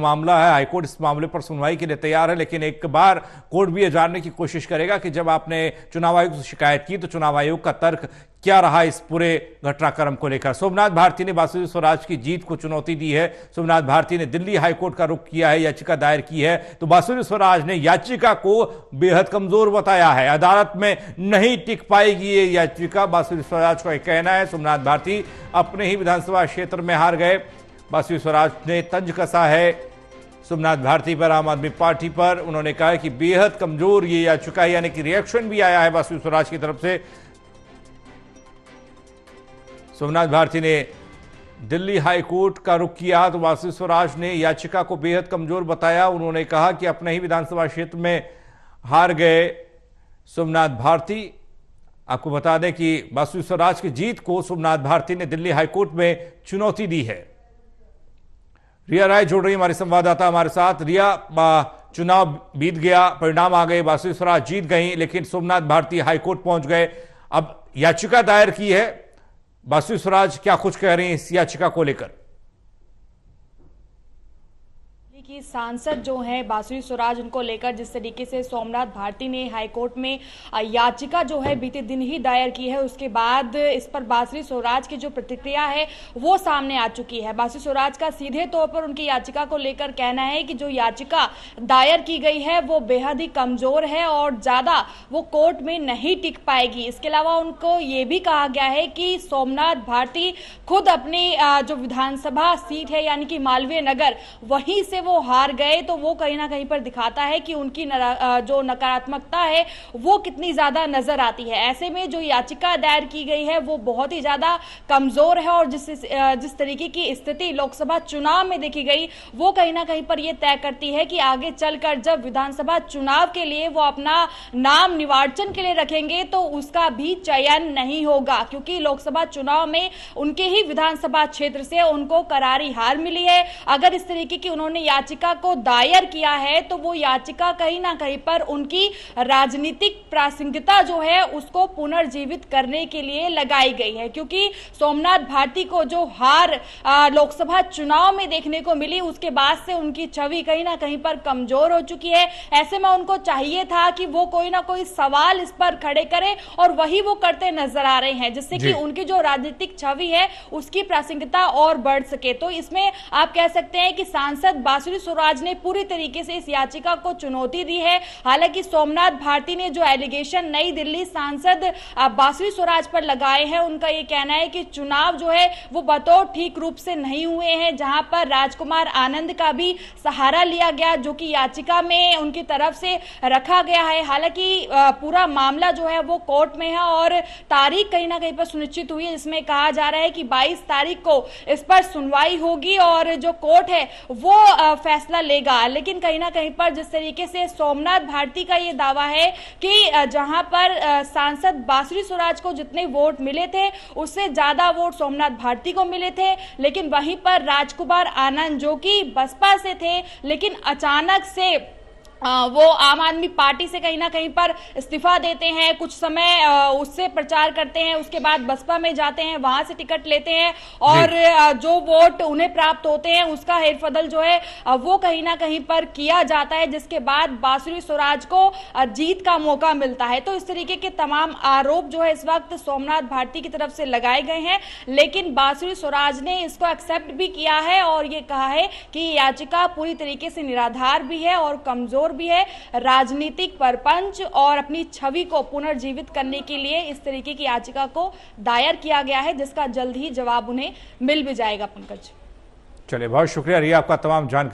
मामला है। हाईकोर्ट इस मामले पर सुनवाई के लिए तैयार है, लेकिन एक बार कोर्ट भी यह जानने की कोशिश करेगा कि जब आपने चुनाव आयोग से शिकायत की तो चुनाव आयोग का तर्क क्या रहा इस पूरे घटनाक्रम को लेकर। सोमनाथ भारती ने बासुदेव स्वराज की जीत को चुनौती दी है। सोमनाथ भारती ने दिल्ली हाईकोर्ट का रुख किया है, याचिका दायर की है, तो बासुदेव स्वराज ने याचिका को बेहद कमजोर बताया है। अदालत में नहीं टिक पाएगी ये याचिका, बासुदेव स्वराज का कहना है। सोमनाथ भारती अपने ही विधानसभा क्षेत्र में हार गए। बासुदेव स्वराज ने तंज कसा है सोमनाथ भारती पर, आम आदमी पार्टी पर। उन्होंने कहा कि बेहद कमजोर ये याचिका है, यानी कि रिएक्शन भी आया है बासुदेव स्वराज की तरफ से। सोमनाथ भारती ने दिल्ली हाईकोर्ट का रुख किया तो बासुदेव स्वराज ने याचिका को बेहद कमजोर बताया। उन्होंने कहा कि अपने ही विधानसभा क्षेत्र में हार गए सोमनाथ भारती। आपको बता दें कि बासुदेव स्वराज की जीत को सोमनाथ भारती ने दिल्ली हाईकोर्ट में चुनौती दी है। रिया राय जुड़ रही हमारी संवाददाता हमारे साथ। रिया, चुनाव बीत गया, परिणाम आ गए, बासुदेव स्वराज जीत गई, लेकिन सोमनाथ भारती हाईकोर्ट पहुंच गए। अब याचिका दायर की है, बासुदेव स्वराज क्या कुछ कह रही हैं इस याचिका को लेकर? कि सांसद जो हैं बासुदेव स्वराज, उनको लेकर जिस तरीके से सोमनाथ भारती ने हाईकोर्ट में याचिका जो है बीते दिन ही दायर की है, उसके बाद इस पर बासुदेव स्वराज की जो प्रतिक्रिया है वो सामने आ चुकी है। बासुदेव स्वराज का सीधे तौर पर उनकी याचिका को लेकर कहना है कि जो याचिका दायर की गई है वो बेहद ही कमजोर है और ज्यादा वो कोर्ट में नहीं टिक पाएगी। इसके अलावा उनको ये भी कहा गया है कि सोमनाथ भारती खुद अपनी जो विधानसभा सीट है यानी कि मालवीय नगर, वहीं से वो हार गए, तो वो कहीं ना कहीं पर दिखाता है कि उनकी जो नकारात्मकता है वो कितनी ज्यादा नजर आती है। ऐसे में जो याचिका दायर की गई है वो बहुत ही ज्यादा कमजोर है और जिस तरीके की स्थिति लोकसभा चुनाव में देखी गई वो कहीं ना कहीं पर ये तय करती है कि आगे चलकर जब विधानसभा चुनाव के लिए वो अपना नाम निर्वाचन के लिए रखेंगे तो उसका भी चयन नहीं होगा, क्योंकि लोकसभा चुनाव में उनके ही विधानसभा क्षेत्र से उनको करारी हार मिली है। अगर इस तरीके की उन्होंने याचिका को दायर किया है तो वो याचिका कहीं ना कहीं पर उनकी राजनीतिक प्रासंगिकता जो है उसको पुनर्जीवित करने के लिए लगाई गई है, क्योंकि सोमनाथ भारती को जो हार लोकसभा चुनाव में देखने को मिली उसके बाद से उनकी छवि कहीं ना कहीं पर कमजोर हो चुकी है। ऐसे में उनको चाहिए था कि वो कोई ना कोई सवाल इस पर खड़े करें और वही वो करते नजर आ रहे हैं, जिससे कि उनकी जो राजनीतिक छवि है उसकी प्रासंगिकता और बढ़ सके। तो इसमें आप कह सकते हैं कि सांसद बासुदेव स्वराज ने पूरी तरीके से इस याचिका को चुनौती दी है। हालांकि सोमनाथ भारती ने जो एलिगेशन नई दिल्ली सांसद बासुदेव स्वराज पर लगाए हैं, उनका ये कहना है कि चुनाव जो है वो बतौर ठीक रूप से नहीं हुए हैं, जहां पर राजकुमार आनंद का भी सहारा लिया गया जो कि याचिका में उनकी तरफ से रखा गया है। हालांकि पूरा मामला जो है वो कोर्ट में है और तारीख कहीं ना कहीं पर सुनिश्चित हुई है, जिसमें कहा जा रहा है कि 22 तारीख को इस पर सुनवाई होगी और जो कोर्ट है वो फैसला लेगा। लेकिन कहीं ना कहीं पर जिस तरीके से सोमनाथ भारती का ये दावा है कि जहां पर सांसद बासुदेव स्वराज को जितने वोट मिले थे उससे ज्यादा वोट सोमनाथ भारती को मिले थे, लेकिन वहीं पर राजकुमार आनंद जो कि बसपा से थे लेकिन अचानक से वो आम आदमी पार्टी से कहीं ना कहीं पर इस्तीफा देते हैं, कुछ समय उससे प्रचार करते हैं, उसके बाद बसपा में जाते हैं, वहां से टिकट लेते हैं और जो वोट उन्हें प्राप्त होते हैं उसका हेरफदल जो है वो कहीं ना कहीं पर किया जाता है, जिसके बाद बासुदेव स्वराज को जीत का मौका मिलता है। तो इस तरीके के तमाम आरोप जो है इस वक्त सोमनाथ भारती की तरफ से लगाए गए हैं, लेकिन बासुदेव स्वराज ने इसको एक्सेप्ट भी किया है और ये कहा है कि याचिका पूरी तरीके से निराधार भी है और कमजोर भी है। राजनीतिक परपंच और अपनी छवि को पुनर्जीवित करने के लिए इस तरीके की याचिका को दायर किया गया है, जिसका जल्द ही जवाब उन्हें मिल भी जाएगा। पंकज, चलिए, बहुत शुक्रिया रिया आपका तमाम जानकारी।